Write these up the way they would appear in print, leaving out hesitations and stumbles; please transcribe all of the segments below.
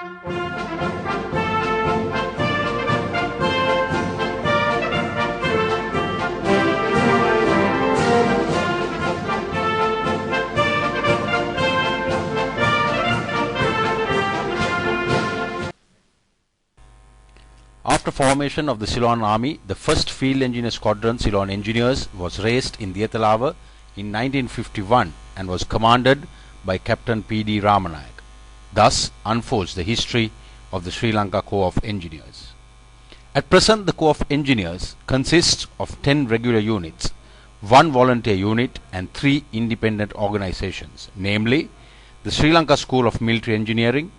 After formation of the Ceylon Army, the first Field Engineer Squadron, Ceylon Engineers, was raised in Diethalava in 1951 and was commanded by Captain P.D. Ramanayak. Thus unfolds the history of the Sri Lanka Corps of Engineers. At present, the Corps of Engineers consists of 10 regular units, 1 volunteer unit and 3 independent organizations, namely the Sri Lanka School of Military Engineering,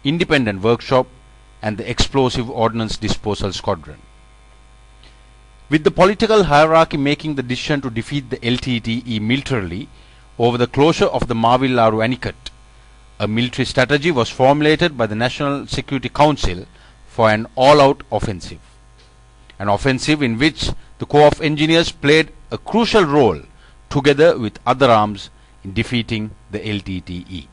Independent Workshop, and the Explosive Ordnance Disposal Squadron. With the political hierarchy making the decision to defeat the LTTE militarily over the closure of the Mavillaru Anicut, a military strategy was formulated by the National Security Council for an all-out offensive. An offensive in which the Corps of Engineers played a crucial role together with other arms in defeating the LTTE.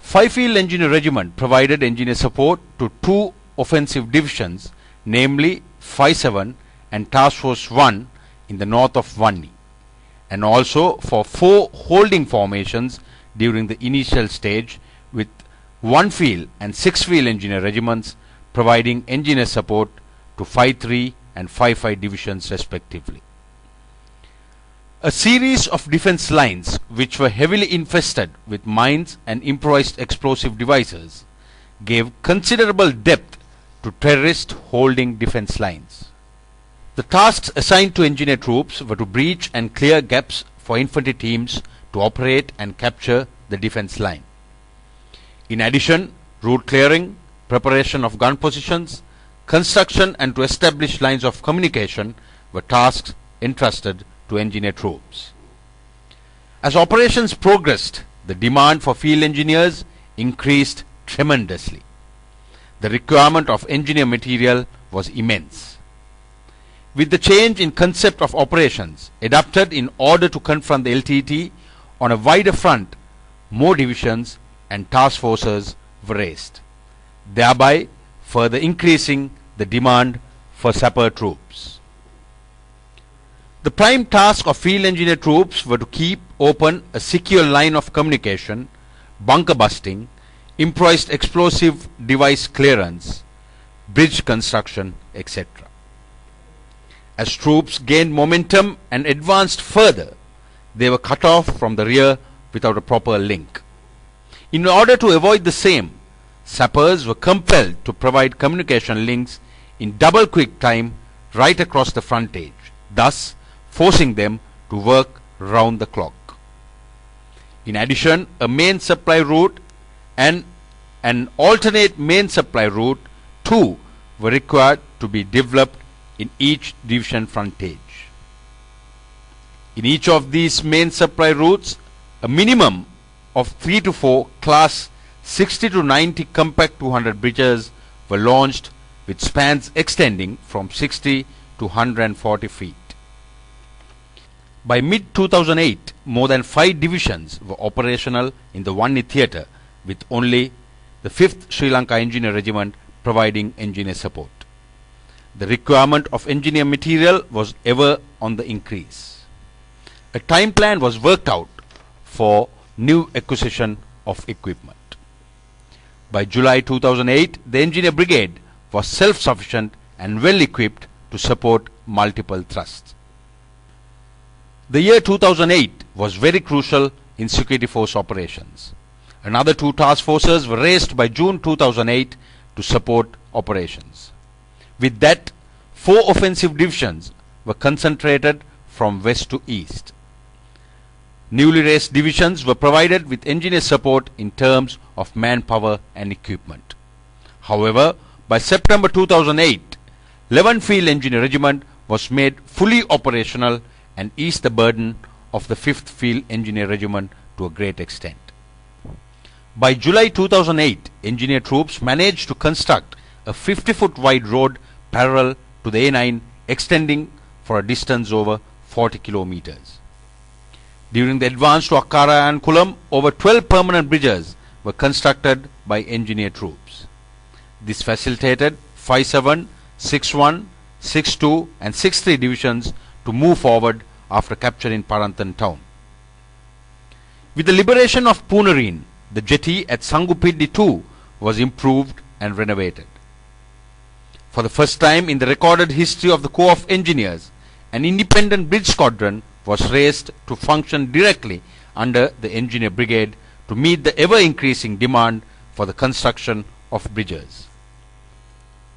5 Field Engineer Regiment provided engineer support to 2 offensive divisions, namely 5-7 and Task Force 1 in the north of Vanni, and also for 4 holding formations during the initial stage, with 1 Field and 6 Field Engineer Regiments providing engineer support to 5-3 and 5-5 divisions respectively. A series of defense lines which were heavily infested with mines and improvised explosive devices gave considerable depth to terrorist holding defense lines. The tasks assigned to engineer troops were to breach and clear gaps for infantry teams to operate and capture the defense line. In addition, route clearing, preparation of gun positions, construction and to establish lines of communication were tasks entrusted to engineer troops. As operations progressed, the demand for field engineers increased tremendously. The requirement of engineer material was immense. With the change in concept of operations adapted in order to confront the LTT on a wider front, more divisions and task forces were raised, thereby further increasing the demand for sapper troops. The prime task of field engineer troops were to keep open a secure line of communication, bunker busting, improvised explosive device clearance, bridge construction, etc. As troops gained momentum and advanced further, they were cut off from the rear without a proper link. In order to avoid the same, sappers were compelled to provide communication links in double quick time right across the frontage, thus forcing them to work round the clock. In addition, a main supply route and an alternate main supply route too were required to be developed in each division frontage. In each of these main supply routes, a minimum of 3 to 4 class 60 to 90 compact 200 bridges were launched with spans extending from 60 to 140 feet. By mid-2008, more than 5 divisions were operational in the Vanni theatre, with only the 5th Sri Lanka Engineer Regiment providing engineer support. The requirement of engineer material was ever on the increase. A time plan was worked out for new acquisition of equipment. By July 2008, the Engineer Brigade was self-sufficient and well equipped to support multiple thrusts. The year 2008 was very crucial in security force operations. Another 2 task forces were raised by June 2008 to support operations. With that, 4 offensive divisions were concentrated from west to east. Newly raised divisions were provided with engineer support in terms of manpower and equipment. However, by September 2008, 11 Field Engineer Regiment was made fully operational and eased the burden of the 5th Field Engineer Regiment to a great extent. By July 2008, engineer troops managed to construct a 50-foot wide road parallel to the A9 extending for a distance over 40 kilometers. During the advance to Akkara and Kulam, over 12 permanent bridges were constructed by engineer troops. This facilitated 5-7, 6-1, 6-2 and 6-3 divisions to move forward after capturing Parantan town. With the liberation of Punareen, the jetty at Sangupiddi too was improved and renovated. For the first time in the recorded history of the Corps of Engineers, an independent bridge squadron was raised to function directly under the Engineer Brigade to meet the ever-increasing demand for the construction of bridges.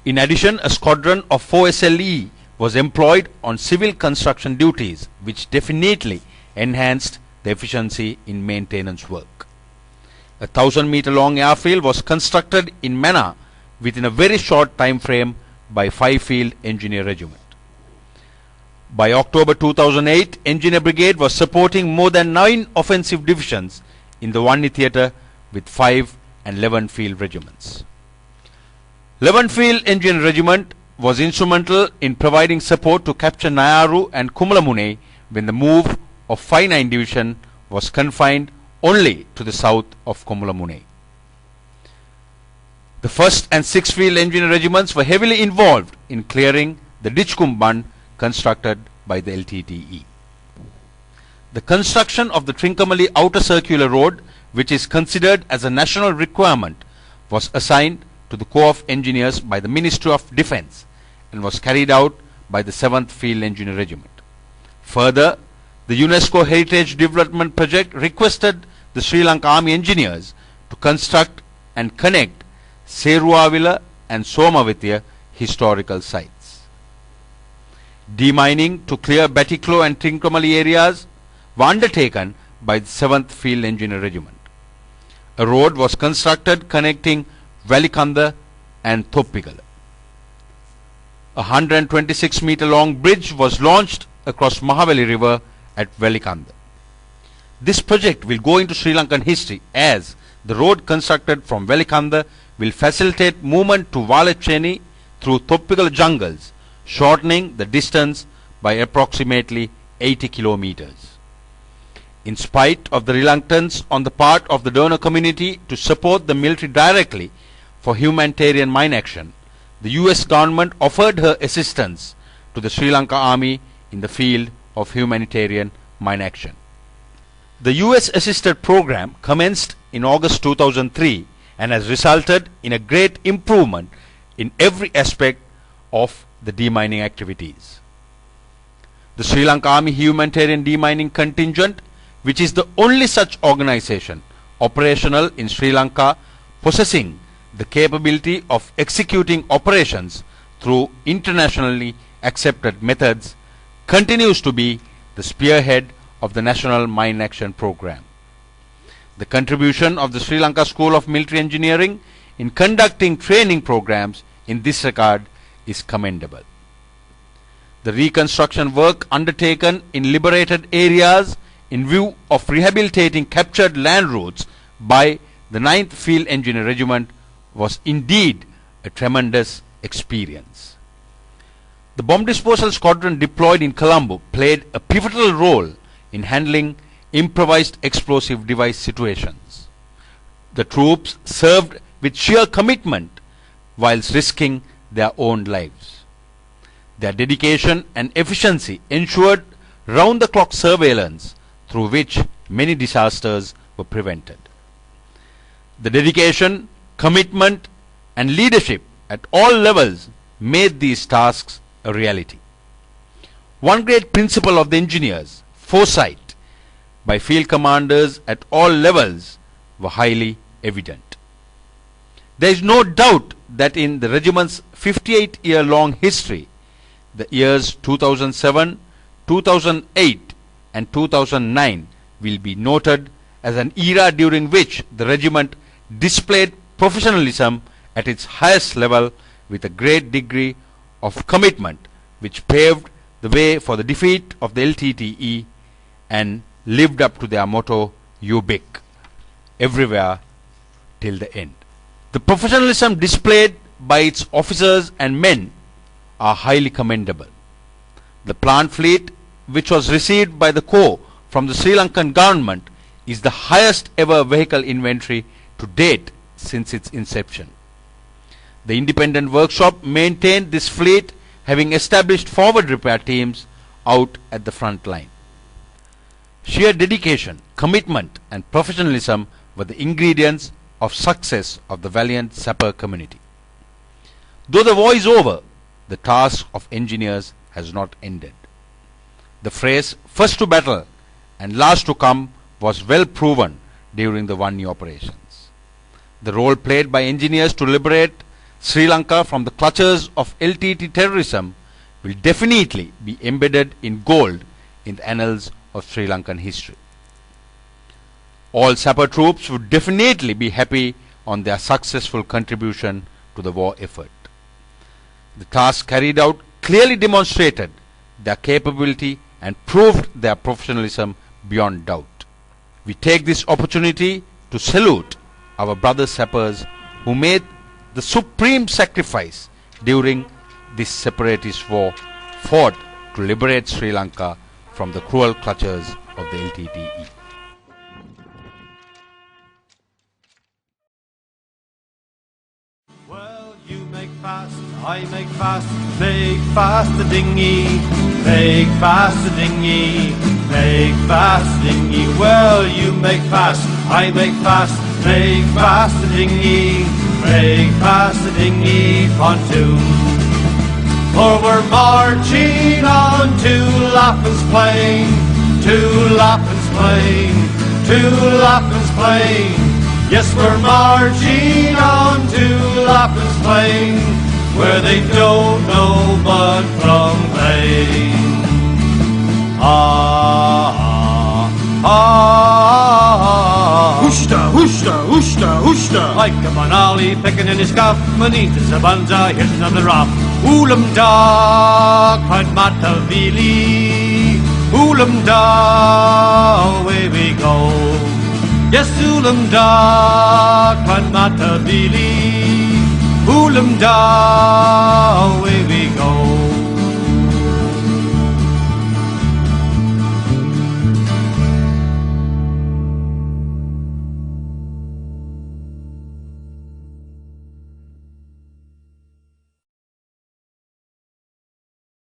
In addition, a squadron of 4 SLE was employed on civil construction duties, which definitely enhanced the efficiency in maintenance work. A 1,000-meter-long airfield was constructed in Mana within a very short time frame by 5 Field Engineer Regiment. By October 2008, Engineer Brigade was supporting more than 9 offensive divisions in the Vanni theatre with 5 and 11 Field regiments. 11th Field Engineer Regiment was instrumental in providing support to capture Nayaru and Kumulamune when the move of 5-9 Division was confined only to the south of Kumulamune. The 1st and 6th Field Engineer Regiments were heavily involved in clearing the Ditchkumban constructed by the LTTE. The construction of the Trincomalee Outer Circular Road, which is considered as a national requirement, was assigned to the Corps of Engineers by the Ministry of Defence and was carried out by the 7th Field Engineer Regiment. Further, the UNESCO Heritage Development Project requested the Sri Lanka Army Engineers to construct and connect Seruavila and Somavithya historical sites. Demining to clear Batiklo and Trincomalee areas were undertaken by the 7th Field Engineer Regiment. A road was constructed connecting Velikanda and Thoppigala. A 126-meter long bridge was launched across Mahaveli River at Velikanda. This project will go into Sri Lankan history as the road constructed from Velikanda will facilitate movement to Valacheni through Thoppigala jungles, shortening the distance by approximately 80 kilometers. In spite of the reluctance on the part of the donor community to support the military directly for humanitarian mine action, the US government offered her assistance to the Sri Lanka Army in the field of humanitarian mine action. The US assisted program commenced in August 2003 and has resulted in a great improvement in every aspect of the demining activities. The Sri Lanka Army Humanitarian Demining Contingent, which is the only such organization operational in Sri Lanka possessing the capability of executing operations through internationally accepted methods, continues to be the spearhead of the National Mine Action Program. The contribution of the Sri Lanka School of Military Engineering in conducting training programs in this regard is commendable. The reconstruction work undertaken in liberated areas in view of rehabilitating captured land routes by the 9th Field Engineer Regiment was indeed a tremendous experience. The bomb disposal squadron deployed in Colombo played a pivotal role in handling improvised explosive device situations. The troops served with sheer commitment whilst risking their own lives. Their dedication and efficiency ensured round-the-clock surveillance through which many disasters were prevented. The dedication, commitment and leadership at all levels made these tasks a reality. One great principle of the engineers, foresight, by field commanders at all levels were highly evident. There is no doubt that in the regiment's 58-year-long history, the years 2007, 2008 and 2009 will be noted as an era during which the regiment displayed professionalism at its highest level with a great degree of commitment, which paved the way for the defeat of the LTTE and lived up to their motto, "Ubik," everywhere till the end. The professionalism displayed by its officers and men are highly commendable. The plant fleet, which was received by the Corps from the Sri Lankan government, is the highest ever vehicle inventory to date since its inception. The independent workshop maintained this fleet, having established forward repair teams out at the front line. Sheer dedication, commitment and professionalism were the ingredients of success of the valiant sapper community. Though the war is over, the task of engineers has not ended. The phrase "first to battle and last to come" was well proven during the 1 year operations. The role played by engineers to liberate Sri Lanka from the clutches of LTT terrorism will definitely be embedded in gold in the annals of Sri Lankan history. All sapper troops would definitely be happy on their successful contribution to the war effort. The task carried out clearly demonstrated their capability and proved their professionalism beyond doubt. We take this opportunity to salute our brother sappers who made the supreme sacrifice during this separatist war fought to liberate Sri Lanka from the cruel clutches of the LTTE. Well, you make fast, I make fast the dinghy, make fast the dinghy, make fast the dinghy. Well, you make fast, I make fast the dinghy, make fast the dinghy pontoon. For we're marching on to Lapham's Plain, to Lapham's Plain, to Lapham's Plain. Yes, we're marching on to Lapham's Plain, where they don't know mud from rain. Ah, ah, ah. Hushta, hushta, hushta, hushta. Like a Manali picking in his scuff, Manita Sabanza hitting on the rough. Oolam da, cried Matavili. Oolam da, away we go. Yes, Oolam da, cried Matavili. Oolam da, away